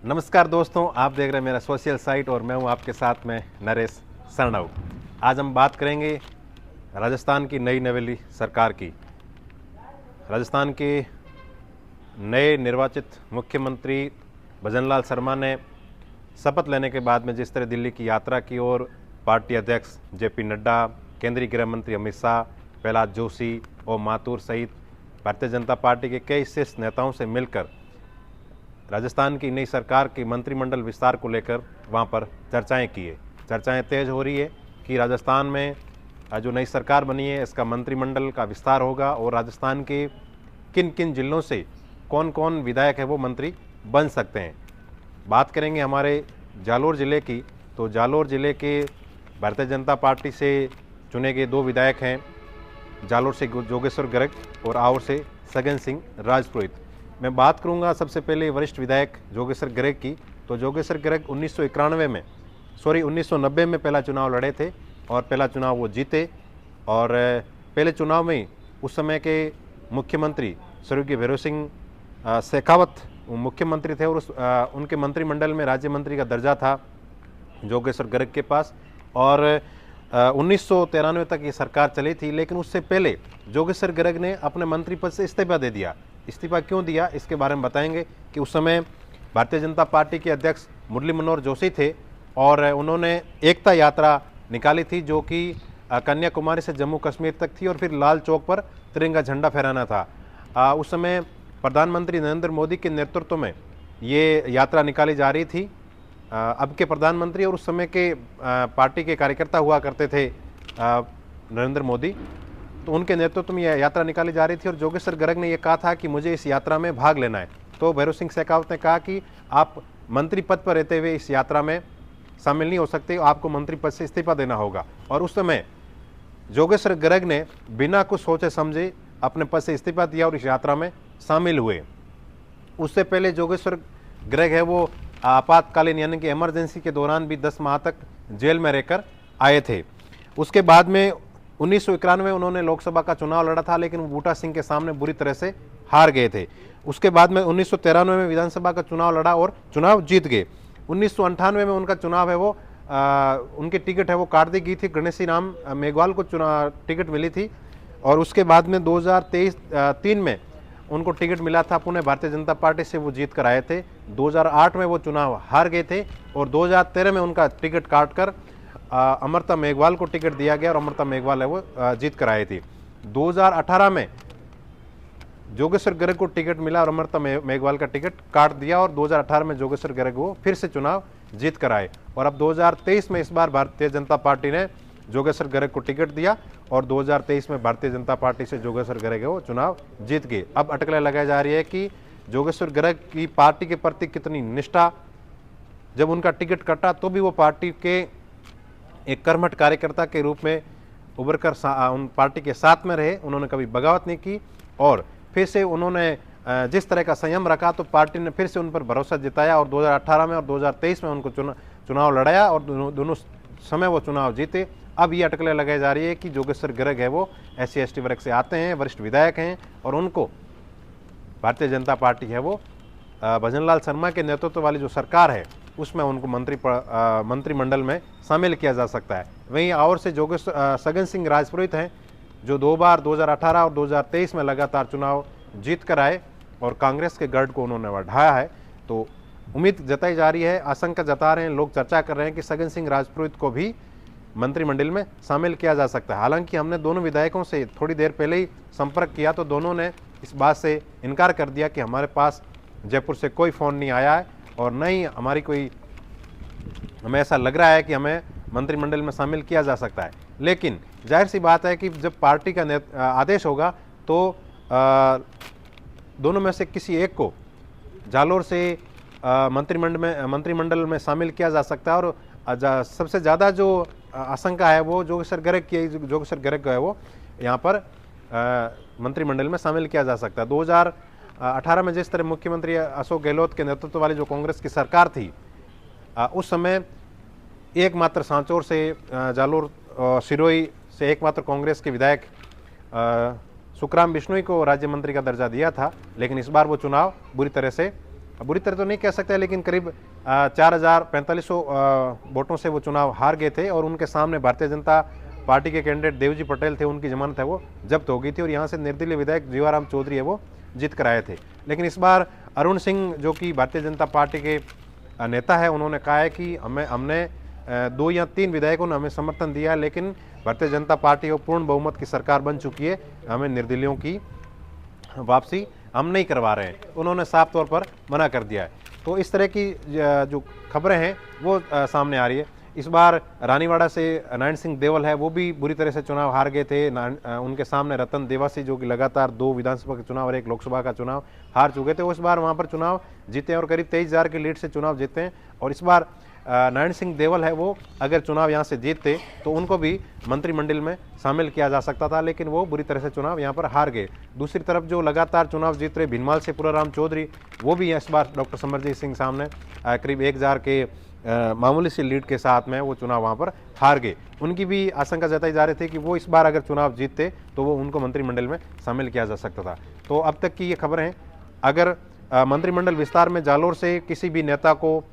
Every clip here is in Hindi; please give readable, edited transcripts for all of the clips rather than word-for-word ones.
नमस्कार दोस्तों, आप देख रहे हैं मेरा सोशल साइट और मैं हूं आपके साथ में नरेश सरनाऊ। आज हम बात करेंगे राजस्थान की नई नवेली सरकार की। राजस्थान के नए निर्वाचित मुख्यमंत्री भजनलाल शर्मा ने शपथ लेने के बाद में जिस तरह दिल्ली की यात्रा की और पार्टी अध्यक्ष जेपी नड्डा, केंद्रीय गृह मंत्री अमित शाह, प्रहलाद जोशी और माथुर सहित भारतीय जनता पार्टी के कई शीर्ष नेताओं से मिलकर राजस्थान की नई सरकार के मंत्रिमंडल विस्तार को लेकर वहाँ पर चर्चाएं की है। चर्चाएं तेज हो रही है कि राजस्थान में जो नई सरकार बनी है इसका मंत्रिमंडल का विस्तार होगा और राजस्थान के किन किन जिलों से कौन कौन विधायक है वो मंत्री बन सकते हैं। बात करेंगे हमारे जालोर ज़िले की, तो जालोर ज़िले के भारतीय जनता पार्टी से चुने गए 2 विधायक हैं। जालोर से जोगेश्वर गर्ग और आवर से सगन सिंह राजपुरोहित। मैं बात करूंगा सबसे पहले वरिष्ठ विधायक जोगेश्वर गर्ग की। तो जोगेश्वर गर्ग 1990 में पहला चुनाव लड़े थे और पहला चुनाव वो जीते। और पहले चुनाव में उस समय के मुख्यमंत्री स्वर्गीय भैरव सिंह शेखावत मुख्यमंत्री थे और उनके मंत्रिमंडल में राज्य मंत्री का दर्जा था जोगेश्वर गर्ग के पास। और 1993 तक ये सरकार चली थी, लेकिन उससे पहले जोगेश्वर गर्ग ने अपने मंत्री पद से इस्तीफा दे दिया। इस्तीफा क्यों दिया इसके बारे में बताएंगे कि उस समय भारतीय जनता पार्टी के अध्यक्ष मुरली मनोहर जोशी थे और उन्होंने एकता यात्रा निकाली थी जो कि कन्याकुमारी से जम्मू कश्मीर तक थी और फिर लाल चौक पर तिरंगा झंडा फहराना था। उस समय प्रधानमंत्री नरेंद्र मोदी के नेतृत्व में ये यात्रा निकाली जा रही थी। अब के प्रधानमंत्री और उस समय के पार्टी के कार्यकर्ता हुआ करते थे नरेंद्र मोदी, तो उनके नेतृत्व में यह यात्रा निकाली जा रही थी और जोगेश्वर गर्ग ने यह कहा था कि मुझे इस यात्रा में भाग लेना है। तो भैरव सिंह शेखावत ने कहा कि आप मंत्री पद पर रहते हुए इस यात्रा में शामिल नहीं हो सकते, आपको मंत्री पद से इस्तीफा देना होगा। और उस समय जोगेश्वर गर्ग ने बिना कुछ सोचे समझे अपने पद से इस्तीफा दिया और इस यात्रा में शामिल हुए। उससे पहले जोगेश्वर गर्ग है वो आपातकालीन यानी कि इमरजेंसी के दौरान भी 10 माह तक जेल में रहकर आए थे। उसके बाद में 1991 में उन्होंने लोकसभा का चुनाव लड़ा था, लेकिन वो बूटा सिंह के सामने बुरी तरह से हार गए थे। उसके बाद में 1993 में विधानसभा का चुनाव लड़ा और चुनाव जीत गए। 1998 में उनका चुनाव है वो उनकी टिकट है वो काट दी गई थी। गणेशी राम मेघवाल को टिकट मिली थी और उसके बाद में 2003 में उनको टिकट मिला था पुणे भारतीय जनता पार्टी से, वो जीत कर आए थे। 2008 में वो चुनाव हार गए थे और 2013 में उनका टिकट काट कर अमृता मेघवाल को टिकट दिया गया और अमृता मेघवाल है वो जीत कर आए थे। 2018 में जोगेश्वर गर्ग को टिकट मिला और अमृता मेघवाल का टिकट काट दिया और 2018 में जोगेश्वर गर्ग वो फिर से चुनाव जीत कर आए। और अब 2023 में इस बार भारतीय जनता पार्टी ने जोगेश्वर गर्ग को टिकट दिया और 2023 में भारतीय जनता पार्टी से जोगेश्वर गर्ग वो चुनाव जीत गए। अब अटकलें लगाई जा रही है कि जोगेश्वर गर्ग की पार्टी के प्रति कितनी निष्ठा, जब उनका टिकट कटा तो भी वो पार्टी के एक कर्मठ कार्यकर्ता के रूप में उभर कर उन पार्टी के साथ में रहे। उन्होंने कभी बगावत नहीं की और फिर से उन्होंने जिस तरह का संयम रखा तो पार्टी ने फिर से उन पर भरोसा जताया और 2018 में और 2023 में उनको चुनाव लड़ाया और दोनों समय वो चुनाव जीते। अब ये अटकलें लगाई जा रही है कि जोगेश्वर गर्ग है वो SC/ST वर्ग से आते हैं, वरिष्ठ विधायक हैं और उनको भारतीय जनता पार्टी है वो भजनलाल शर्मा के नेतृत्व वाली जो सरकार है उसमें उनको मंत्रिमंडल में शामिल किया जा सकता है। वहीं और से जोगेश्वर सगन सिंह राजपुरोहित हैं जो 2 बार 2018 और 2023 में लगातार चुनाव जीत कर आए और कांग्रेस के गढ़ को उन्होंने बढ़ाया है। तो उम्मीद जताई जा रही है, आशंका जता रहे हैं, लोग चर्चा कर रहे हैं कि सगन सिंह राजपुरोहित को भी मंत्रिमंडल में शामिल किया जा सकता है। हालांकि हमने दोनों विधायकों से थोड़ी देर पहले ही संपर्क किया तो दोनों ने इस बात से इनकार कर दिया कि हमारे पास जयपुर से कोई फ़ोन नहीं आया है और न ही हमें ऐसा लग रहा है कि हमें मंत्रिमंडल में शामिल किया जा सकता है। लेकिन जाहिर सी बात है कि जब पार्टी का आदेश होगा तो दोनों में से किसी एक को जालोर से मंत्रिमंडल में शामिल किया जा सकता है। और सबसे ज़्यादा जो आशंका है वो जोगेश्वर गर्ग की, जोगेश्वर गर्ग है वो यहाँ पर मंत्रिमंडल में शामिल किया जा सकता है। 2018 में जिस तरह मुख्यमंत्री अशोक गहलोत के नेतृत्व वाली जो कांग्रेस की सरकार थी, उस समय एकमात्र सांचौर से जालोर सिरोही से एकमात्र कांग्रेस के विधायक सुखराम बिश्नोई को राज्य मंत्री का दर्जा दिया था। लेकिन इस बार वो चुनाव बुरी तरह से बुरी तरह तो नहीं कह सकते, लेकिन करीब 4,4500 वोटों से वो चुनाव हार गए थे और उनके सामने भारतीय जनता पार्टी के कैंडिडेट देवजी पटेल थे, उनकी जमानत है वो जब्त हो गई थी और यहाँ से निर्दलीय विधायक जीवाराम चौधरी है वो जीत कर आए थे। लेकिन इस बार अरुण सिंह जो कि भारतीय जनता पार्टी के नेता है, उन्होंने कहा है कि हमने 2 या 3 विधायकों ने हमें समर्थन दिया, लेकिन भारतीय जनता पार्टी और पूर्ण बहुमत की सरकार बन चुकी है, हमें निर्दलीयों की वापसी हम नहीं करवा रहे हैं। उन्होंने साफ तौर पर मना कर दिया है। तो इस तरह की जो खबरें हैं वो सामने आ रही है। इस बार रानीवाड़ा से नारायण सिंह देवल है, वो भी बुरी तरह से चुनाव हार गए थे। उनके सामने रतन देवासी जो कि लगातार 2 विधानसभा के चुनाव और 1 लोकसभा का चुनाव हार चुके थे, वो इस बार वहाँ पर चुनाव जीते और करीब 23,000 की लीड से चुनाव जीते हैं। और इस बार नारायण सिंह देवल है, वो अगर चुनाव यहाँ से जीतते तो उनको भी मंत्रिमंडल में शामिल किया जा सकता था, लेकिन वो बुरी तरह से चुनाव यहाँ पर हार गए। दूसरी तरफ जो लगातार चुनाव जीत रहे भीनमाल से पुराराम चौधरी, वो भी इस बार डॉक्टर समरजीत सिंह सामने करीब 1,000 के मामूली सी लीड के साथ में वो चुनाव वहाँ पर हार गए। उनकी भी आशंका जताई जा रही थी कि वो इस बार अगर चुनाव जीतते तो वो उनको मंत्रिमंडल में शामिल किया जा सकता था। तो अब तक की ये खबरें हैं। अगर मंत्रिमंडल विस्तार में जालोर से किसी भी नेता को,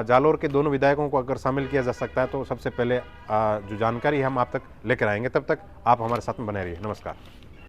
जालोर के दोनों विधायकों को अगर शामिल किया जा सकता है तो सबसे पहले जो जानकारी हम आप तक लेकर आएंगे। तब तक आप हमारे साथ में बने रहिए। नमस्कार।